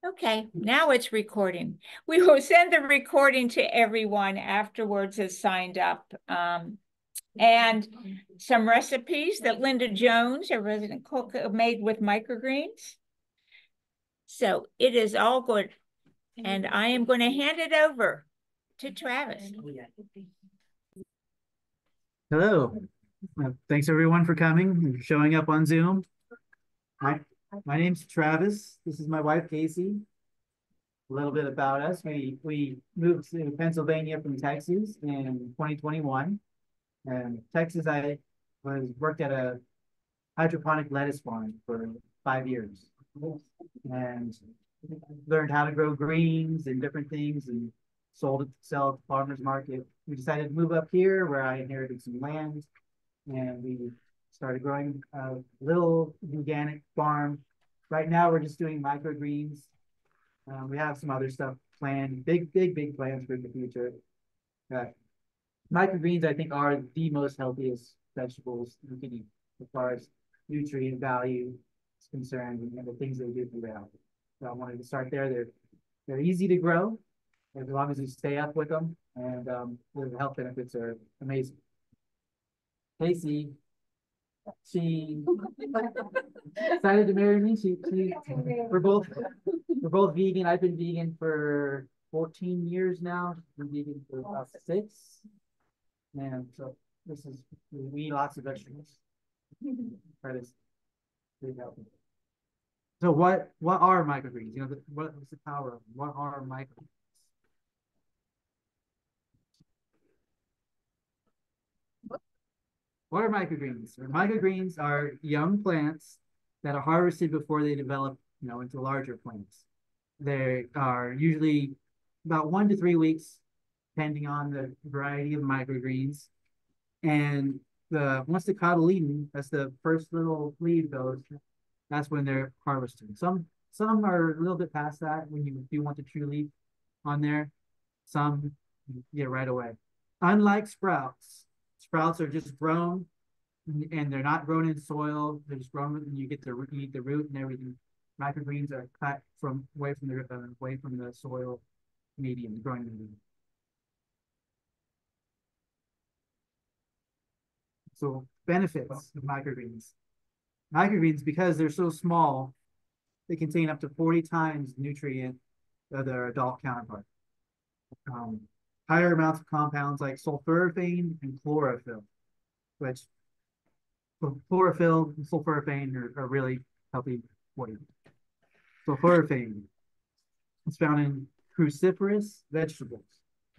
Okay, now it's recording. We will send the recording to everyone afterwards has signed up. And some recipes that Linda Jones, a resident cook, made with microgreens. So it is all good. And I am going to hand it over to Travis. Hello. Thanks everyone for coming and showing up on Zoom. My name's Travis. This is my wife, Casey. A little bit about us. We moved to Pennsylvania from Texas in 2021. And Texas, I worked at a hydroponic lettuce farm for 5 years and learned how to grow greens and different things and sell at the farmers market. We decided to move up here where I inherited some land and we started growing a little organic farm. Right now, we're just doing microgreens. We have some other stuff planned, big plans for the future. Uh, Microgreens, I think, are the most healthiest vegetables you can eat as far as nutrient value is concerned and the things they do for your health. So I wanted to start there. They're easy to grow as long as you stay up with them, and the health benefits are amazing. Casey, she decided to marry me. We're both vegan. I've been vegan for 14 years now. She's been vegan for about 6. And so we eat lots of vegetables. Try to stay healthy. So what are microgreens? You know, what's the power of them? What are microgreens? What are microgreens? Microgreens are young plants that are harvested before they develop, into larger plants. They are usually about 1 to 3 weeks, depending on the variety of microgreens. And once the cotyledon, that's the first little leaf goes, that's when they're harvested. Some are a little bit past that when you do want the true leaf on there. Some you get right away. Unlike sprouts, sprouts are just grown and they're not grown in soil. They're just grown and you eat the root and everything. Microgreens are cut from away from the soil medium, the growing medium. So benefits of microgreens. Microgreens, because they're so small, they contain up to 40 times nutrient of their adult counterpart. Higher amounts of compounds like sulforaphane and chlorophyll, which chlorophyll and sulforaphane are really healthy for you. Sulforaphane is found in cruciferous vegetables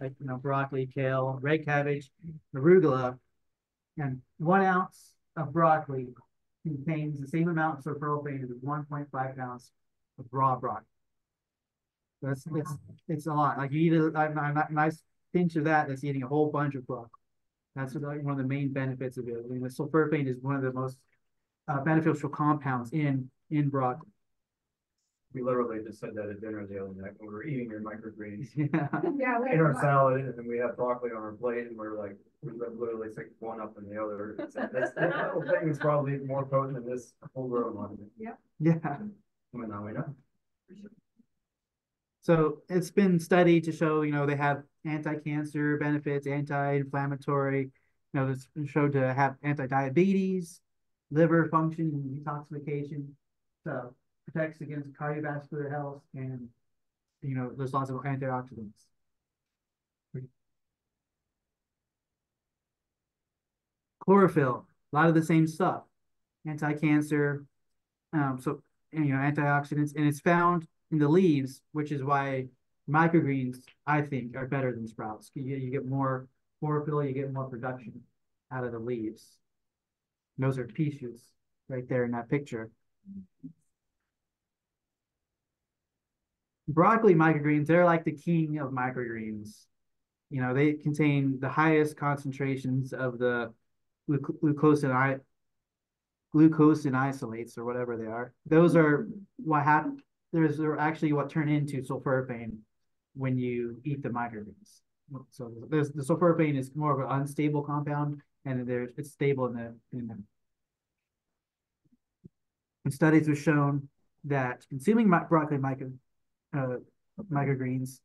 like broccoli, kale, red cabbage, arugula, and 1 ounce of broccoli contains the same amount of sulforaphane as 1.5 pounds of raw broccoli. It's a lot. Like you eat a nice pinch of that, that's eating a whole bunch of broccoli. That's one of the main benefits of it. I mean, the sulforaphane is one of the most beneficial compounds in broccoli. We literally just said that at dinner the other night when we were eating your microgreens. Yeah. In our salad, and we had broccoli on our plate, and we're like, we literally pick one up and the other. This little thing is probably more potent than this full-grown one. Yeah. Well, now we know. So it's been studied to show, they have anti-cancer benefits, anti-inflammatory, it's been shown to have anti-diabetes, liver function and detoxification, so protects against cardiovascular health, and there's lots of antioxidants. Chlorophyll, a lot of the same stuff, anti-cancer, antioxidants, and it's found in the leaves, which is why microgreens, I think, are better than sprouts. You get more chlorophyll, you get more production out of the leaves. And those are pea shoots right there in that picture. Broccoli microgreens, they're like the king of microgreens. They contain the highest concentrations of the glucose and isolates, or whatever they are. Those are what happen. They're actually what turn into sulforaphane when you eat the microgreens. So the sulforaphane is more of an unstable compound, and it's stable in studies have shown that consuming broccoli uh, microgreens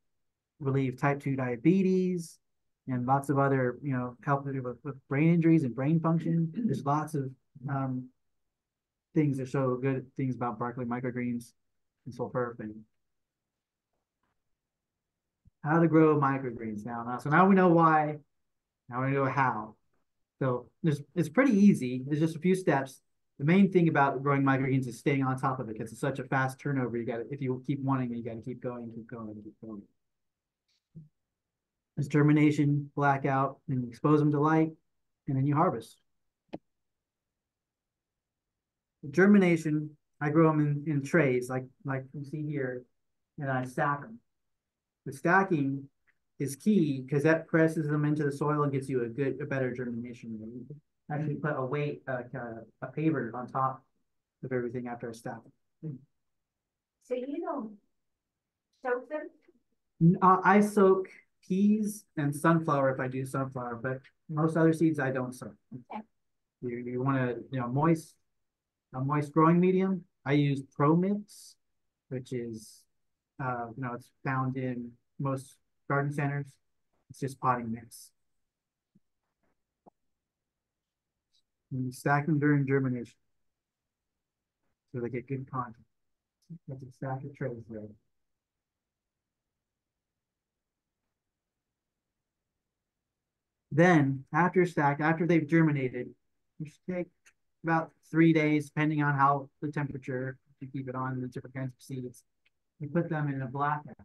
relieve type 2 diabetes and lots of other, help with brain injuries and brain function. There's lots of things that show good things about broccoli microgreens and sulforaphane. How to grow microgreens now. So now we know why, now we know how. So it's pretty easy. There's just a few steps. The main thing about growing microgreens is staying on top of it because it's such a fast turnover. If you keep wanting it, you got to keep going, keep going, keep going. There's germination, blackout, and you expose them to light, and then you harvest. Germination, I grow them in trays like you see here, and I stack them. The stacking is key because that presses them into the soil and gets you a better germination rate. I actually put a paver on top of everything after I stack them. So you don't soak them? I soak peas and sunflower if I do sunflower, but most other seeds I don't soak. Okay. You want a moist growing medium. I use Pro Mix, which is it's found in most garden centers. It's just potting mix. And you stack them during germination so they get good contact. That's a stack of trays there. Then after they've germinated, you should take about 3 days, depending on how the temperature you keep it on the different kinds of seeds. You put them in a blackout.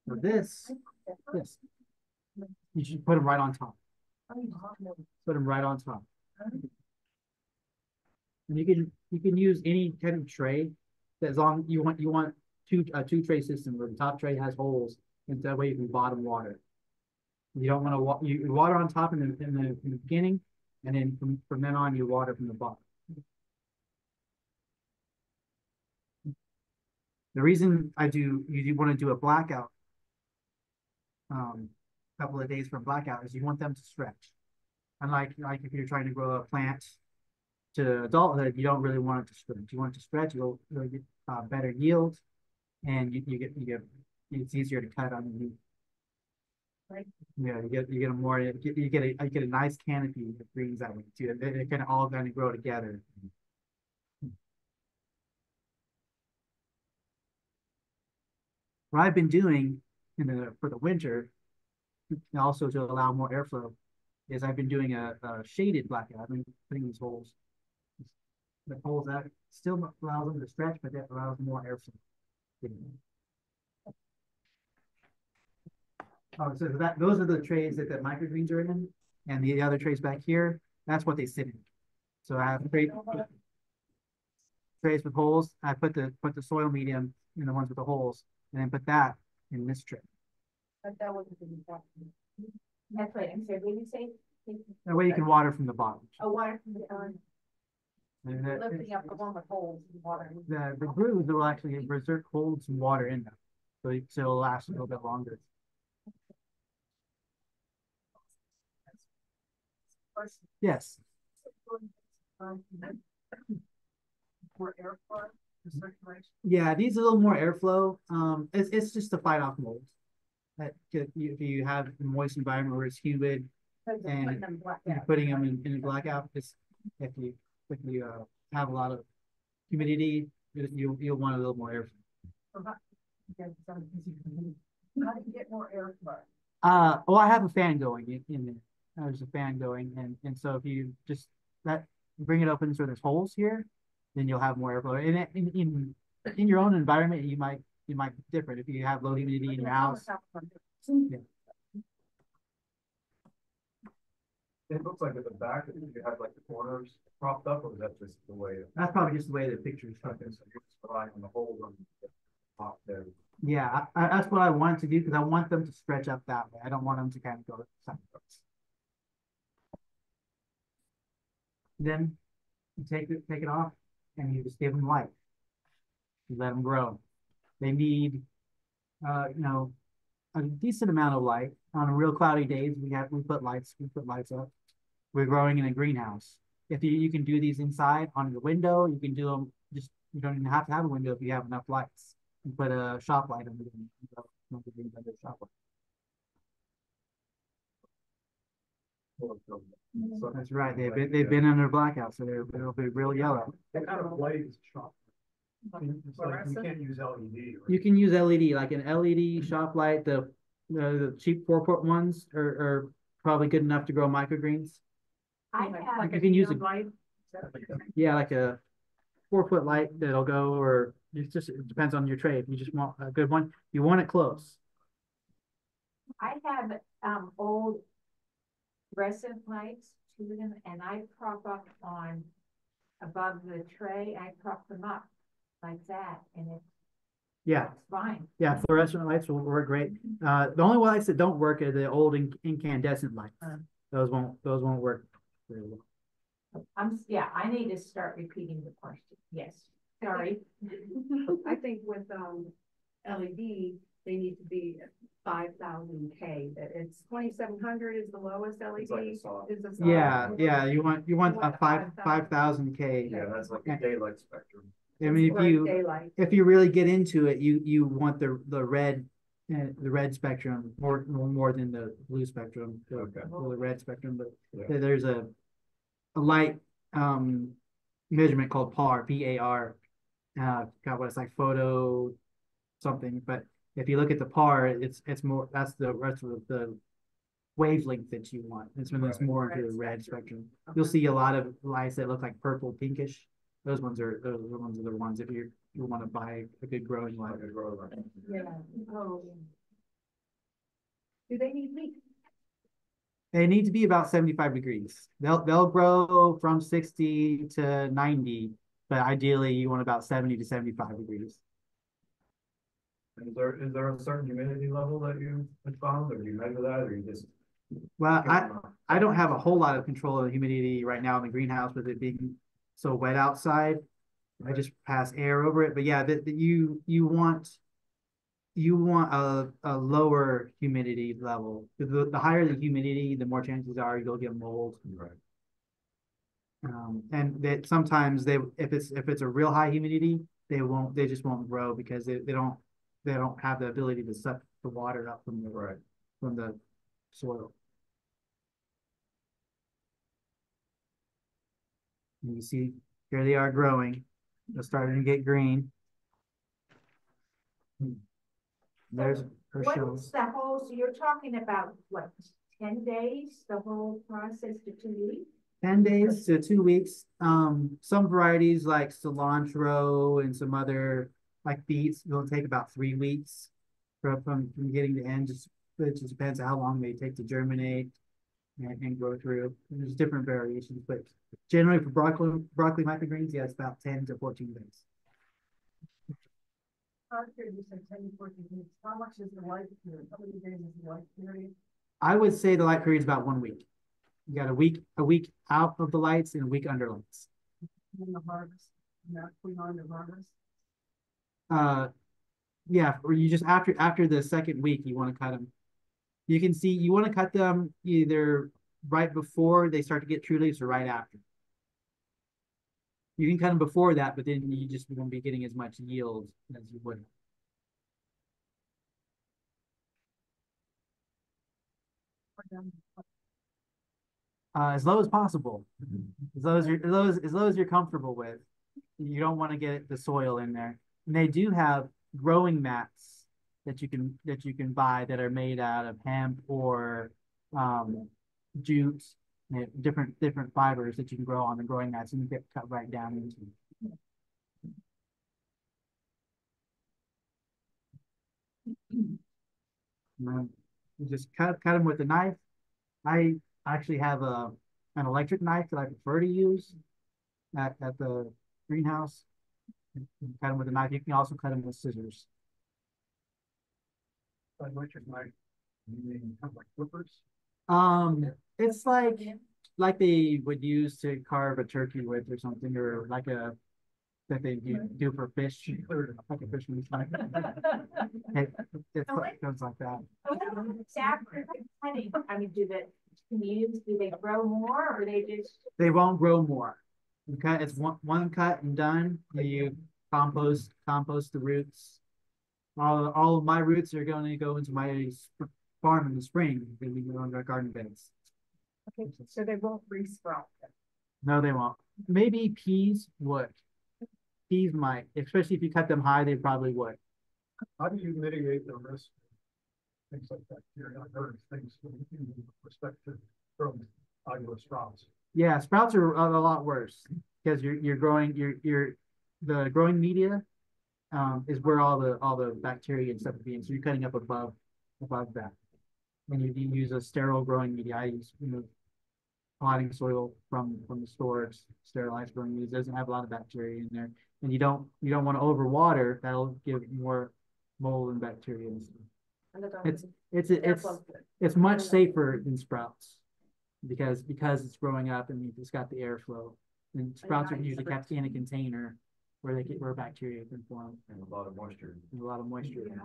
So this, you should put them right on top. Put them right on top. And you can use any kind of tray, as long you want a two tray system where the top tray has holes, and that way you can bottom water. You don't want to you water on top in the beginning, and then from then on you water from the bottom. The reason you want to do a blackout, couple of days for blackout, is you want them to stretch. Unlike if you're trying to grow a plant to adulthood, you don't really want it to stretch. You want it to stretch, you'll get better yield, and you get it's easier to cut underneath. Right. Yeah, you get a more you get a nice canopy of greens that way too. They're kind of all going to grow together. What I've been doing for the winter, also to allow more airflow, is I've been doing a shaded blackout. I've been putting these holes. The holes that still allows them to stretch, but that allows more airflow. Oh, so those are the trays that the microgreens are in, and the other trays back here, that's what they sit in. So I have trays with holes. I put the soil medium in the ones with the holes, and then put that in this tray. But that wasn't the important. That's what I'm saying. What did you say? That way you can water from the bottom. Oh, water from the bottom. Lifting up the one with holes and water. The grooves will actually hold some water in them, so it'll last a little bit longer. Yes. More airflow to circulation. Yeah, it needs a little more airflow. It's just to fight off mold. If you have a moist environment where it's humid and you're putting them in a blackout, if you have a lot of humidity, you'll want a little more airflow. How do you get more airflow? Well, I have a fan going in there. There's a fan going, and so if you just bring it open so there's holes here, then you'll have more airflow. And in your own environment, you might be different if you have low humidity in your house. Yeah. It looks like at the back, you have like the corners propped up, or is that just the way? That's probably just the way the picture is Okay, taken. so you're just relying on the holes on the top there. Yeah, that's what I want to do because I want them to stretch up that way. I don't want them to kind of go sideways. Then you take it off and you just give them light. You let them grow. They need, a decent amount of light. On real cloudy days, we put lights up. We're growing in a greenhouse. If you can do these inside on your window, you can do them you don't even have to have a window if you have enough lights. and put a shop light under them. Microgreens under a shop light. So That's right. They've been under blackout, so they'll be real yellow. what kind of light is shop? It's like you can't use LED. You can use LED, like an LED shop light. The cheap 4-foot ones are probably good enough to grow microgreens. I have, Like you can use a light. yeah, like a 4-foot light that'll go, or it depends on your trade. You just want a good one. You want it close. I have old fluorescent lights, 2 of them, and I prop up on above the tray. I prop them up like that, and it's Yeah, fine. yeah. Fluorescent lights will work great. The only lights that don't work are the old incandescent lights. Those won't work very well. Yeah, I need to start repeating the question. Yes, sorry. I think with LED, they need to be 5,000 K. That it's 2,700 is the lowest It's like a LED. soft. Is a soft. Yeah. You want You want a 5,000 K. Yeah, that's like a daylight spectrum. I mean, Daylight. if you really get into it, you want the red spectrum more than the blue spectrum, Okay. the red spectrum. But Yeah. there's a light measurement called PAR, PAR. God, what it's like photo something. But if you look at the PAR, it's more. That's the rest of the wavelength that you want. It's when it's more into the red spectrum. You'll see a lot of lights that look like purple, pinkish. Those are the ones if you want to buy a good growing light. Like a grow light. Yeah. Oh. Do they need heat? They need to be about 75 degrees. They'll grow from 60 to 90, but ideally you want about 70 to 75 degrees. Is there a certain humidity level that you have found, or do you measure that, or you just? Well, I don't have a whole lot of control of the humidity right now in the greenhouse with it being so wet outside. I just pass air over it. But yeah, you want a lower humidity level. The higher the humidity, the more chances are you'll get mold. Right. And that sometimes if it's a real high humidity, they just won't grow because they don't have the ability to suck the water up from the soil. And you see here they are growing. They're starting to get green. There's her What shows. is the whole, so you're talking about what, 10 days, the whole process to 2 weeks? 10 days to 2 weeks. Some varieties like cilantro and some other like beets will take about 3 weeks from beginning to end. It just depends how long they take to germinate and grow through. There's different variations, but generally for broccoli microgreens, yeah, it's about 10 to 14 days. You said 10 to 14 weeks. How much is the light period? How many days is the light period? I would say the light period is about 1 week. You got a week out of the lights and a week under lights. In the harvest, not putting on the harvest. Yeah, or you just after the second week, you want to cut them. You can see you want to cut them either right before they start to get true leaves or right after. You can cut them before that, but then you just won't be getting as much yield as you would. As low as possible, as low as you're comfortable with. You don't want to get the soil in there. And they do have growing mats that you can buy that are made out of hemp or jute, different fibers that you can grow on the growing mats and get cut right down into. You just cut them with a knife. I actually have an electric knife that I prefer to use at the greenhouse. You can cut them with a knife. You can also cut them with scissors. Electric knife. You mean like clippers? It's like they would use to carve a turkey with or something, or like that they do for fish, like a fishing knife. It goes like that. After cutting, I mean, do they grow more or they just? They won't grow more. Okay, it's one cut and done. You compost the roots all of my roots are going to go into my farm in the spring. Then we go into our garden beds. Okay, so they won't re-sprout. No, they won't. Maybe peas would. Peas might, especially if you cut them high, they probably would. How do you mitigate the risk? Things like that, you're not hurting things with respect to from regular sprouts. Yeah, sprouts are a lot worse because you're growing the growing media is where all the bacteria and stuff are being. So you're cutting up above that. When you use a sterile growing media, I use potting soil from the stores, sterilized growing media. It doesn't have a lot of bacteria in there, and you don't want to overwater. That'll give more mold and bacteria and stuff. It's much safer than sprouts because it's growing up and it's got the airflow. And sprouts are usually kept in a container where bacteria can form. And a lot of moisture. And a lot of moisture. Yeah.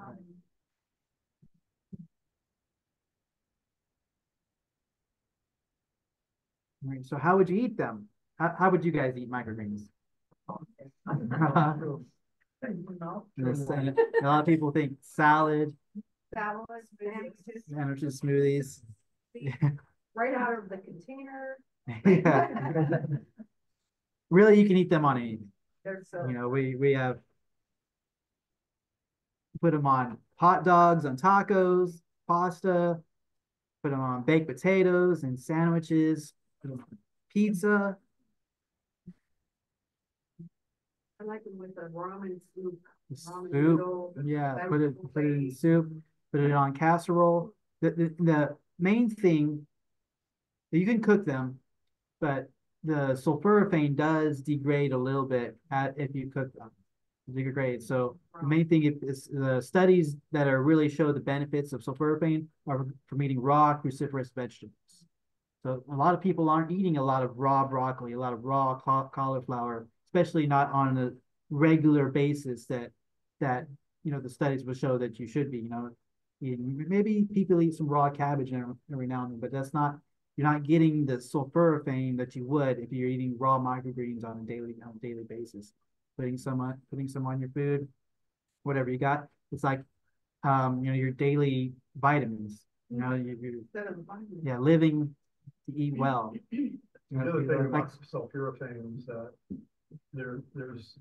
Right. So how would you eat them? How would you guys eat microgreens? A lot of people think salad, sandwiches, smoothies. Right out of the container. Yeah. Really, you can eat them on anything. They're so. We have put them on hot dogs, on tacos, pasta, put them on baked potatoes and sandwiches, put them on pizza. I like them with the ramen soup. Ramen Soup, noodle. yeah, That put it was in great. soup, put it on casserole. The main thing, you can cook them, but the sulforaphane does degrade a little bit if you cook them. Degrade. So the main thing is the studies that are really show the benefits of sulforaphane are from eating raw cruciferous vegetables. So a lot of people aren't eating a lot of raw broccoli, a lot of raw cauliflower, especially not on a regular basis that the studies will show that you should be, eating. Maybe people eat some raw cabbage every now and then, but you're not getting the sulforaphane that you would if you're eating raw microgreens on a daily basis. Putting some on your food, whatever you got. It's like your daily vitamins. Yeah, living to eat well. The other thing about sulforaphane is that there's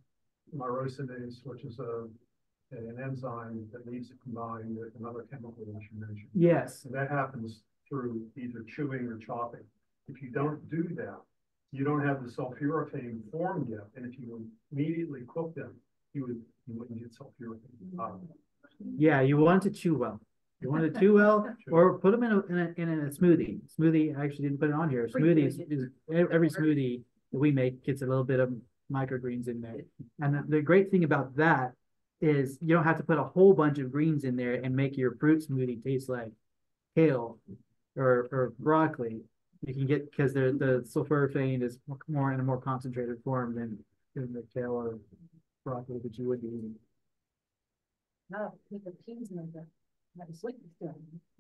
myrosinase, which is an enzyme that needs to combine with another chemical that you mentioned. Yes. And that happens through either chewing or chopping. If you don't do that, you don't have the sulforaphane formed yet. And if you immediately cook them, you wouldn't get sulforaphane out of them. Yeah, you want to chew well. You want to chew well, or put them in a smoothie. Smoothie, I actually didn't put it on here. Smoothies is every smoothie that we make gets a little bit of microgreens in there. And the great thing about that is you don't have to put a whole bunch of greens in there and make your fruit smoothie taste like kale or broccoli. You can get because the sulforaphane is more in a more concentrated form than the kale or broccoli that you would be eating. No, the peas make the sweet stuff.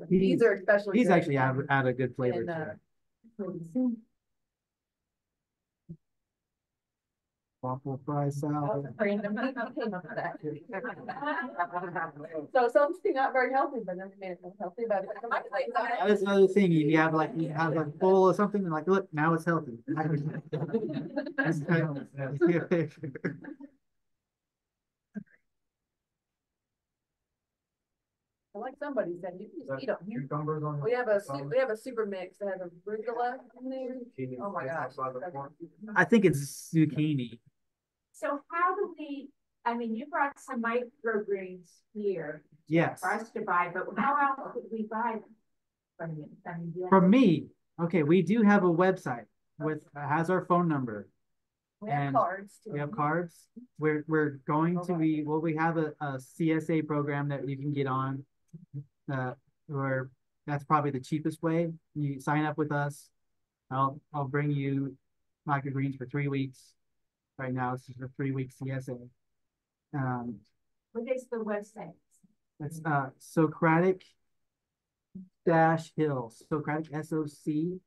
Peas are especially. Peas actually add a good flavor And, to it. Waffle fry salad. So something not very healthy, but then made it healthy. But That's another thing. You have like a bowl or something, and like, look, now it's healthy. like somebody said, you can just eat them. Cucumbers on We have a super mix that has a arugula in there. Oh my gosh. I think it's zucchini. So how do you brought some microgreens here Yes. for us to buy, but how else could we buy them from you? From me. Okay, we do have a website has our phone number. We have And cards too. We have cards. We're going to be we have a CSA program that you can get on. Or that's probably the cheapest way. You sign up with us. I'll bring you microgreens for 3 weeks. Right now, this is a 3-week CSA. What is the website? It's Socratic Hill. Socratic SOCRATIC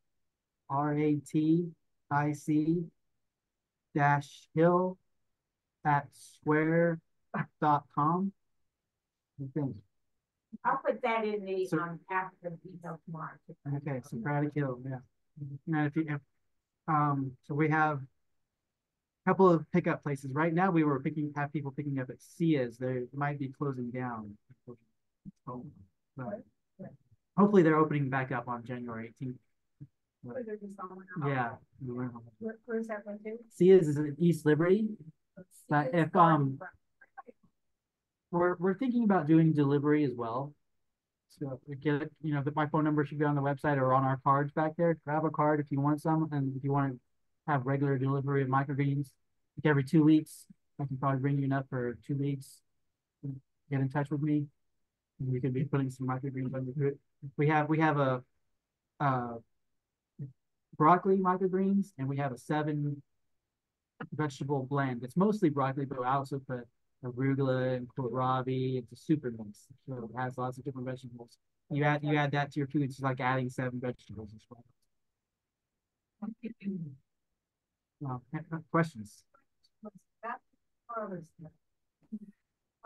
-Hill @ square.com. Okay. I'll put that in the, So- after the detail tomorrow. Okay, so Braddock Hill, yeah. Now, so we have a couple of pickup places. Right now, have people picking up at Sia's. They might be closing down. Oh, but hopefully they're opening back up on January 18th. Yeah. Where's that one to? Sia's is in East Liberty. But if we're thinking about doing delivery as well. So get it, my phone number should be on the website or on our cards back there. Grab a card if you want some, and if you want to have regular delivery of microgreens, like every 2 weeks, I can probably bring you enough for 2 weeks. Get in touch with me, and we could be putting some microgreens under it. We have a broccoli microgreens, and we have a 7 vegetable blend. It's mostly broccoli, but I also put arugula and kohlrabi. It's a super mix, so it has lots of different vegetables. You add that to your food. It's like adding 7 vegetables as well. Questions? How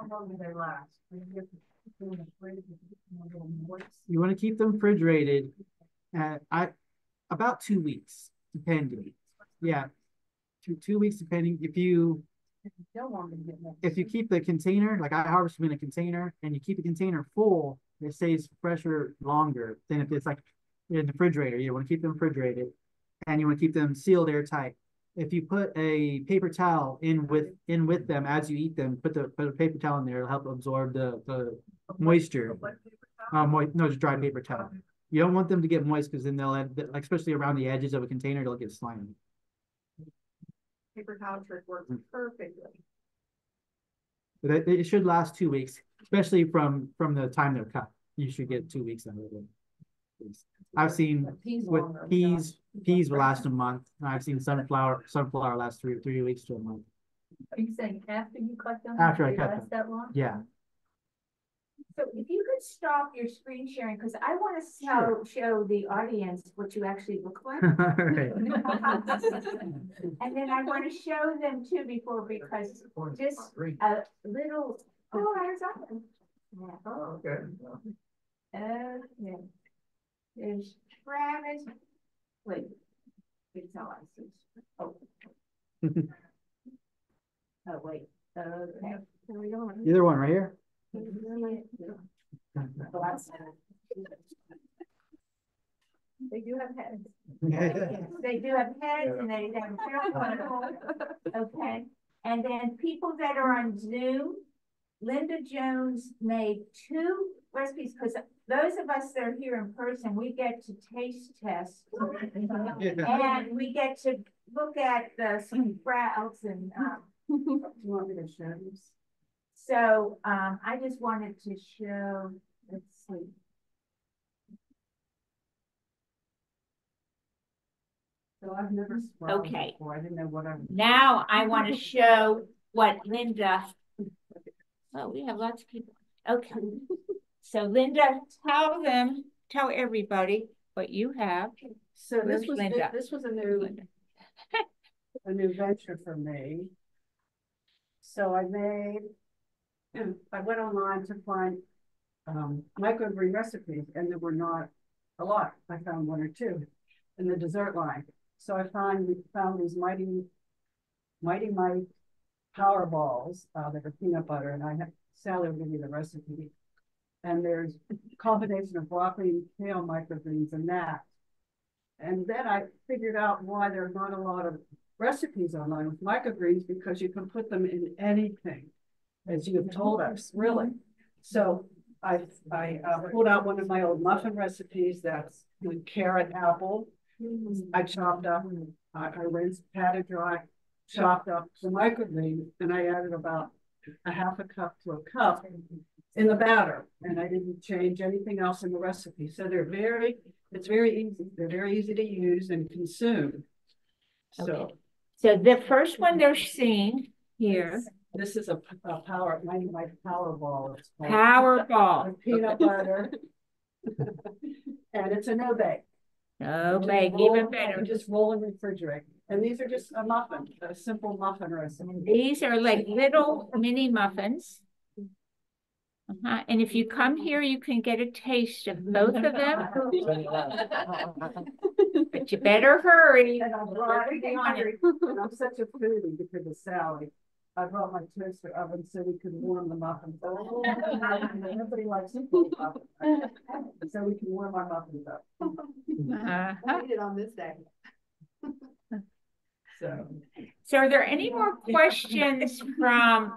long do they last? You want to keep them refrigerated about 2 weeks, depending. Yeah, 2 weeks depending. If you keep the container, like I harvest them in a container, and you keep the container full, it stays fresher longer than if it's like in the refrigerator. You want to keep them refrigerated, and you want to keep them sealed airtight. If you put a paper towel in with them as you eat them, put a paper towel in there, it'll help absorb the moisture. No, just dry paper towel. You don't want them to get moist because then especially around the edges of a container, they'll get slimy. Paper towel trick works perfectly. But it should last 2 weeks, especially from the time they're cut. You should get 2 weeks out of it. I've seen with peas will last a month. I've seen sunflower last 3 weeks to a month. Are you saying after you cut them? After I they cut last them. that long? Yeah. So if you could stop your screen sharing, because I want to show the audience what you actually look like. All right. And then I want to show them too because just a little, there's that. Oh, okay. Okay. There's Travis. Wait. It's all I see. Oh. Oh, wait. Okay. Either one right here. They do have heads. Yes, they do have heads and they have okay. And then people that are on Zoom, Linda Jones made 2 recipes because those of us that are here in person, we get to taste test and we get to look at the sprouts and You want me to show you? so I just wanted to show, let's see. So I've never sprouted Okay. before. I didn't know what I was. Now I want to show what Linda. Oh, we have lots of people. Okay. So Linda, tell everybody what you have. So Where's this was Linda? this was a new venture for me. So I went online to find microgreen recipes, and there were not a lot. I found 1 or 2 in the dessert line. So I found these mighty power balls that are peanut butter, and I had Sally give me the recipe. And there's a combination of broccoli and kale microgreens in that. And then I figured out why there are not a lot of recipes online with microgreens, because you can put them in anything, as you have told us, really. So I pulled out one of my old muffin recipes that's with carrot, apple. I chopped up, I rinsed, patted dry, chopped up the microgreens, and I added about a half a cup to a cup in the batter, and I didn't change anything else in the recipe. So it's very easy. They're very easy to use and consume. Okay. So the first one they're seeing here. This is a power, my power ball. It's called. Power ball. With peanut butter. And it's a no bake. No bake, even better. Just roll and refrigerate. And these are just a simple muffin recipe. These are like little mini muffins. And if you come here, you can get a taste of both of them, but you better hurry. And I'm hungry, and I'm such a foodie because of Sally. I brought my toaster oven so we could warm the muffins. Nobody likes to cook muffins. So we can warm our muffins up. I eat it on this day. So are there any more questions from,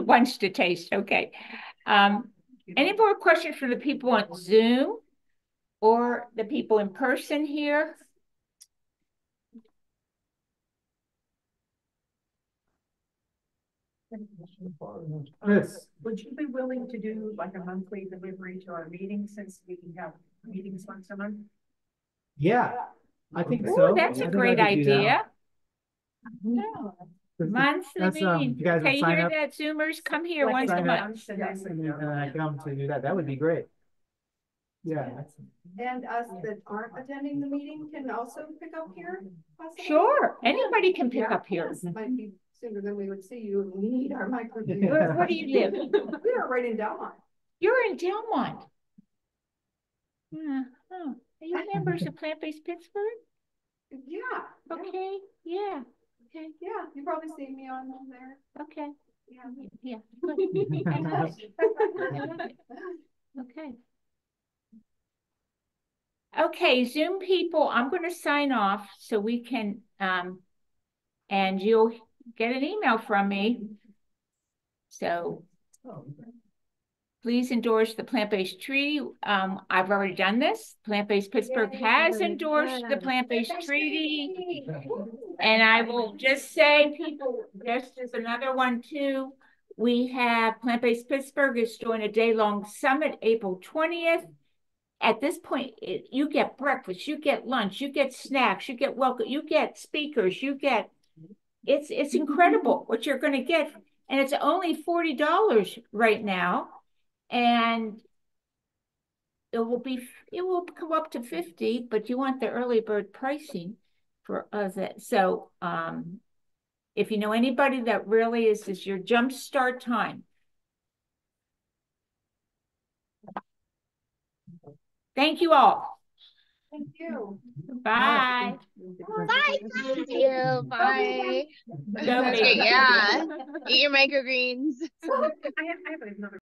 wants to taste, okay. Any more questions from the people on Zoom or the people in person here? Yes. Would you be willing to do like a monthly delivery to our meetings since we can have meetings once a month? Yeah, I think Ooh, so. that's I a think great I could do that. idea. That's, Monthly meeting. you guys would Okay, sign hear up? that, Zoomers? Come here Like once a sign up. month. And I come to do that. That would be great. Yeah. And us that aren't attending the meeting can also pick up here? possibly? Sure, anybody can pick Yeah, up here. yes, might be sooner than we would see you, and we need our microgreens. Where do you live? We are right in Delmont. You're in Delmont. Are you members of Plant-Based Pittsburgh? Yeah. Okay, yeah, okay, Yeah, you probably see me on there. okay, Yeah. yeah. Good. I love it. Okay. Okay, Zoom people, I'm going to sign off so we can, and you'll get an email from me. So please endorse the plant-based treaty. I've already done this. Plant-Based Pittsburgh has endorsed the plant-based treaty. And I will just say, people, just as another one too, we have Plant-Based Pittsburgh is doing a day-long summit, April 20th. At this point, you get breakfast, you get lunch, you get snacks, you get welcome, you get speakers, you get, it's incredible what you're going to get. And it's only $40 right now. And it will come up to 50, but you want the early bird pricing for us. So, if you know anybody that really is your jump start time. Thank you all. Thank you. Bye. Bye. Thank you. Bye. Go That's big. great. Yeah. Eat your microgreens. I have another